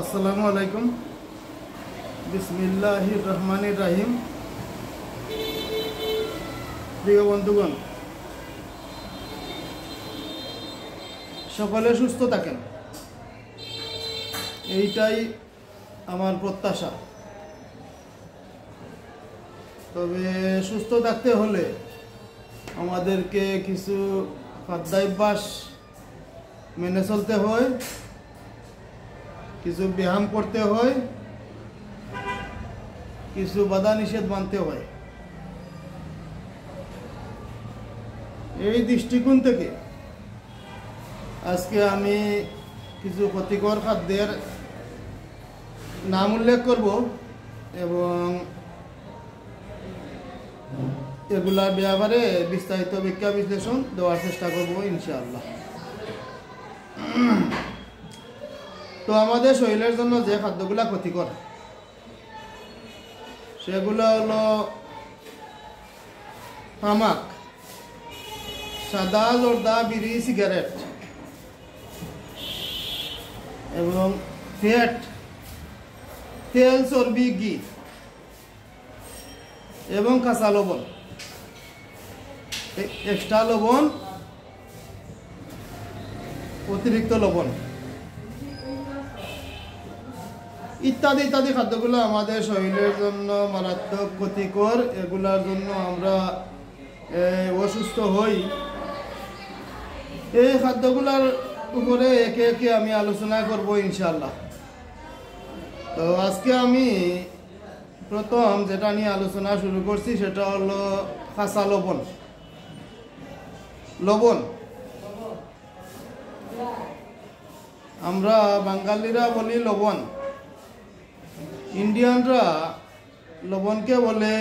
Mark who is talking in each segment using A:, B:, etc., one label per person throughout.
A: আসসালামু আলাইকুম। বিসমিল্লাহির রহমানির রহিম। প্রিয় বন্ধুগণ, সকলে সুস্থ থাকেন, এইটাই আমার প্রত্যাশা। তবে সুস্থ থাকতে হলে আমাদেরকে কিছু খাদ্যাভ্যাস মেনে চলতে হয়, কিছু ব্যায়াম করতে হয়, কিছু বাধা নিষেধ মানতে হয়। এই দৃষ্টিকোণ থেকে আজকে আমি কিছু ক্ষতিকর খাদ্যের নাম উল্লেখ করব এবং এগুলার ব্যাপারে বিস্তারিত ব্যাখ্যা বিশ্লেষণ দেওয়ার চেষ্টা করব ইনশাআল্লাহ। তো আমাদের শরীরের জন্য যে খাদ্যগুলা ক্ষতিকর সেগুলো হলো তামাক, সাদা জর্দা, বিড়ি, সিগারেট এবং ফ্যাট, তেল, চর্বি, ঘি এবং কাঁচা লবণ, এক্সট্রা লবণ, অতিরিক্ত লবণ ইত্যাদি ইত্যাদি খাদ্যগুলো আমাদের শরীরের জন্য মারাত্মক ক্ষতিকর। এগুলার জন্য আমরা অসুস্থ হই। এই খাদ্যগুলোর উপরে একে একে আমি আলোচনা করব ইনশাআল্লাহ। তো আজকে আমি প্রথম যেটা নিয়ে আলোচনা শুরু করছি সেটা হলো কাঁচা লবণ। লবণ আমরা বাঙালিরা বলি লবণ, ইন্ডিয়ানরা লবণকে বলে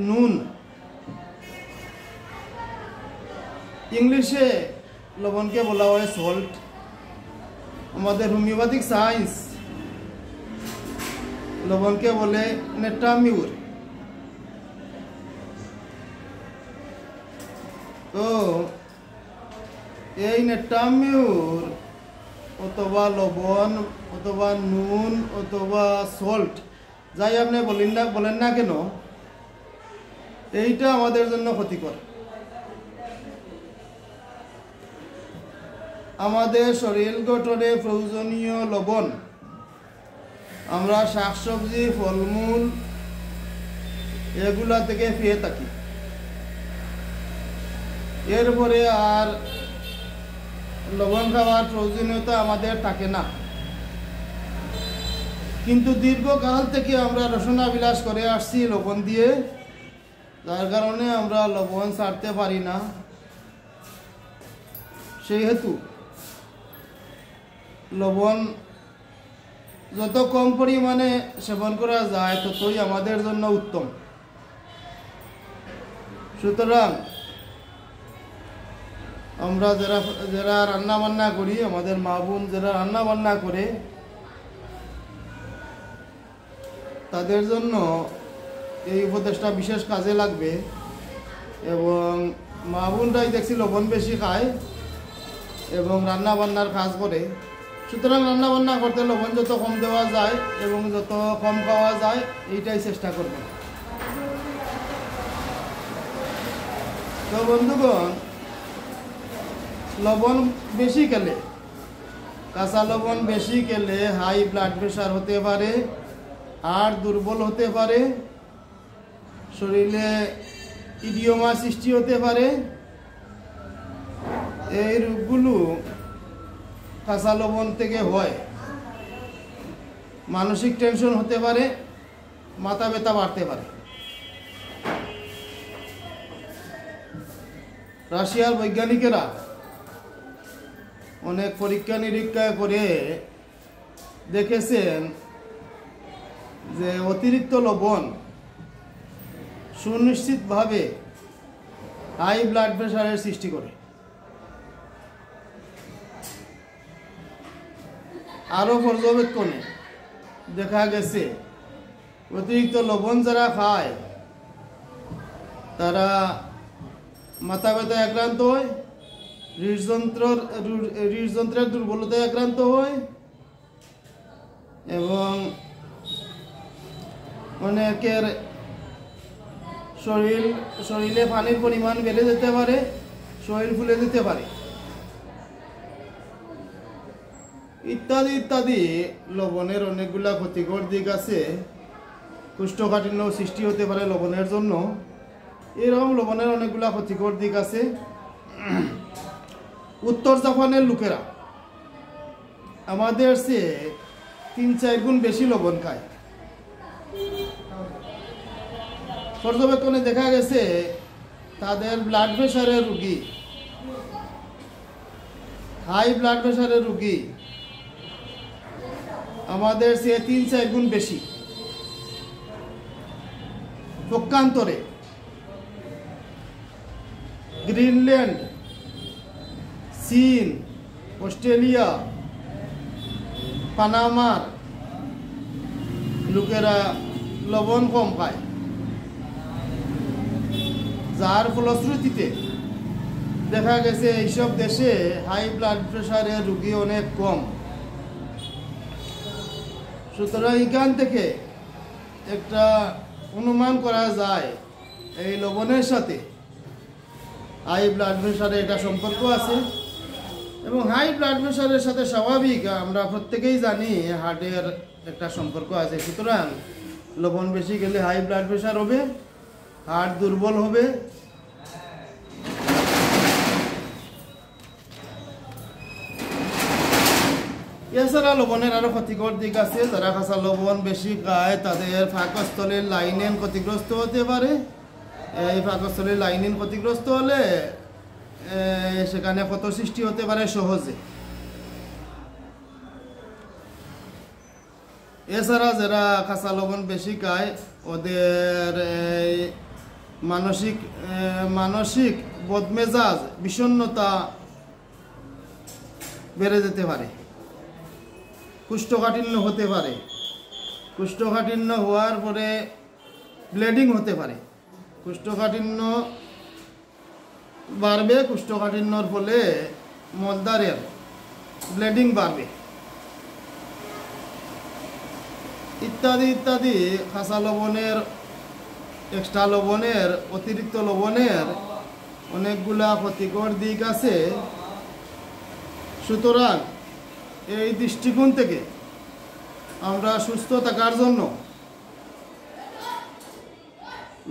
A: নুন। ইংলিশে লবণকে বলা হয় সল্ট। আমাদের হোমিওপ্যাথিক সায়েন্স লবণকে বলে নেট্রামিউর। তো এই নেট্রামিউর অথবা লবণ অথবা নুন অথবা সল্ট, যাই আপনি বলেন না কেন, এইটা আমাদের জন্য ক্ষতিকর। আমাদের শরীর গঠনে প্রয়োজনীয় লবণ আমরা শাকসবজি, ফলমূল এগুলা থেকে পেয়ে থাকি। এরপরে আর লবণ খাওয়ার প্রয়োজনীয়তা আমাদের থাকে না। কিন্তু দীর্ঘকাল থেকে আমরা রসনা বিলাস করে আসছি লবণ দিয়ে, যার কারণে আমরা লবণ ছাড়তে পারি না। সেহেতু লবণ যত কম পরিমাণে সেবন করা যায় ততই আমাদের জন্য উত্তম। সুতরাং আমরা যারা রান্না বান্না করি, আমাদের মা বোন যারা রান্না বান্না করে, তাদের জন্য এই উপদেশটা বিশেষ কাজে লাগবে। এবং মা বোনরাই দেখছি লবণ বেশি খায় এবং রান্না বান্নার কাজ করে। সুতরাং রান্না বান্না করতে লবণ যত কম দেওয়া যায় এবং যত কম খাওয়া যায় এইটাই চেষ্টা করবে। তো বন্ধুগণ, লবণ বেশি খেলে, কাঁচা লবণ বেশি খেলে হাই ব্লাড প্রেশার হতে পারে, হাড় দুর্বল হতে পারে, শরীরে ইডিওমা সৃষ্টি হতে পারে। এই রোগগুলো কাঁচা লবণ থেকে হয়। মানসিক টেনশন হতে পারে, মাথা ব্যথা বাড়তে পারে। রাশিয়ার বৈজ্ঞানিকেরা অনেক পরীক্ষা নিরীক্ষা করে দেখেছেন যে অতিরিক্ত লবণ সুনিশ্চিতভাবে হাই ব্লাড প্রেশারের সৃষ্টি করে। আরও পর্যবেক্ষণে দেখা গেছে অতিরিক্ত লবণ যারা খায় তারা মাথা ব্যথায় আক্রান্ত হয়, হৃদযন্ত্রের দুর্বলতায় আক্রান্ত হয় এবং অনেকের শরীরে পানির পরিমাণ বেড়ে যেতে পারে, শরীর ফুলে যেতে পারে ইত্যাদি ইত্যাদি। লবণের অনেকগুলা ক্ষতিকর দিক আছে। কোষ্ঠকাঠিন্য সৃষ্টি হতে পারে লবণের জন্য। এরকম লবণের অনেকগুলা ক্ষতিকর দিক আছে। উত্তর জাপানের লোকেরা আমাদের চেয়ে 3-4 গুণ বেশি লবণ খায়। পর্যবেক্ষণে দেখা গেছে তাদের ব্লাড প্রেশারের রোগী, হাই ব্লাড প্রেশারের রোগী আমাদের চেয়ে 3-4 গুণ বেশি। পক্ষান্তরে গ্রিনল্যান্ড, চীন, অস্ট্রেলিয়া, পানামার লোকেরা লবণ কম খায়, যার ফলশ্রুতিতে দেখা গেছে এইসব দেশে হাই ব্লাড প্রেশারের রোগী অনেক কম। সুতরাং এখান থেকে একটা অনুমান করা যায় এই লবণের সাথে হাই ব্লাড প্রেশারের এটা সম্পর্ক আছে। এবং হাই ব্লাড প্রেশারের সাথে স্বাভাবিক আমরা প্রত্যেকেই জানি হার্টের একটা সম্পর্ক আছে। সুতরাং লবণ বেশি গেলে হাই ব্লাড প্রেশার হবে, হার্ট দুর্বল হবে। এছাড়া লবণের আরো ক্ষতিকর দিক আছে। যারা কাঁচা লবণ বেশি খায় তাদের পাকস্থলীর লাইনিন ক্ষতিগ্রস্ত হতে পারে। এই পাকস্থলীর লাইনিন ক্ষতিগ্রস্ত হলে সেখানে ক্ষত সৃষ্টি হতে পারে সহজে। এছাড়া যারা কাঁচা লবণ বেশি খায় ওদের মানসিক বদমেজাজ, বিষণ্ণতা বেড়ে যেতে পারে, কোষ্ঠকাঠিন্য হতে পারে, কোষ্ঠকাঠিন্য হওয়ার পরে ব্লিডিং হতে পারে, কোষ্ঠকাঠিন্য বাড়বে, কোষ্ঠকাঠিন্যর ফলে মলদ্বারের ব্লিডিং বাড়বে ইত্যাদি ইত্যাদি। কাঁচা লবণের, এক্সট্রা লবণের, অতিরিক্ত লবণের অনেকগুলা ক্ষতিকর দিক আছে। সুতরাং এই দৃষ্টিকোণ থেকে আমরা সুস্থ থাকার জন্য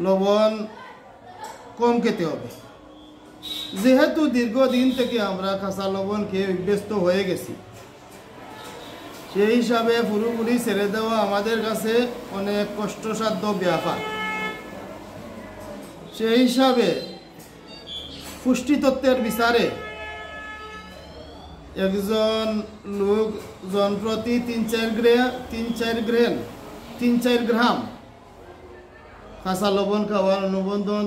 A: লবণ কম খেতে হবে। যেহেতু দীর্ঘদিন থেকে আমরা কাঁচা লবণ খেয়ে অভ্যস্ত হয়ে গেছি, সেই হিসাবে পুরোপুরি ছেড়ে দেওয়া আমাদের কাছে অনেক কষ্টসাধ্য ব্যাপার। সেই হিসাবে পুষ্টিতত্ত্বের বিচারে একজন লোক জনপ্রতি 3-4 গ্রাম কাঁচা লবণ খাওয়ার অনুমোদন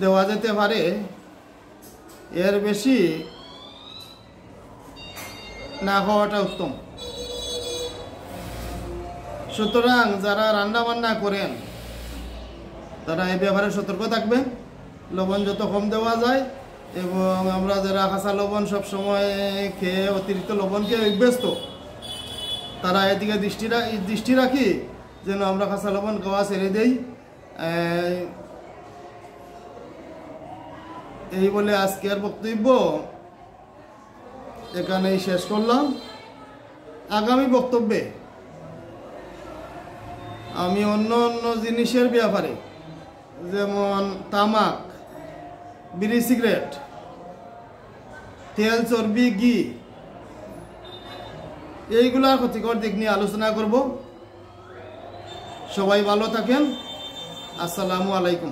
A: দেওয়া যেতে পারে। এর বেশি না খাওয়াটা উত্তম। সুতরাং যারা রান্না বান্না করেন তারা এই ব্যাপারে সতর্ক থাকবেন, লবণ যত কম দেওয়া যায়। এবং আমরা যারা কাঁচা লবণ সবসময় খেয়ে অতিরিক্ত লবণ খেয়ে অভ্যস্ত, তারা এদিকে দৃষ্টি রাখি যেন আমরা কাঁচা লবণ খাওয়া ছেড়ে দেই। এই বলে আজকের বক্তব্য এখানেই শেষ করলাম। আগামী বক্তব্যে আমি অন্য জিনিসের ব্যাপারে, যেমন তামাক, বিড়ি, সিগারেট, তেল, চর্বি, ঘি, এইগুলার ক্ষতিকর দিক নিয়ে আলোচনা করব। সবাই ভালো থাকেন। আসসালামু আলাইকুম।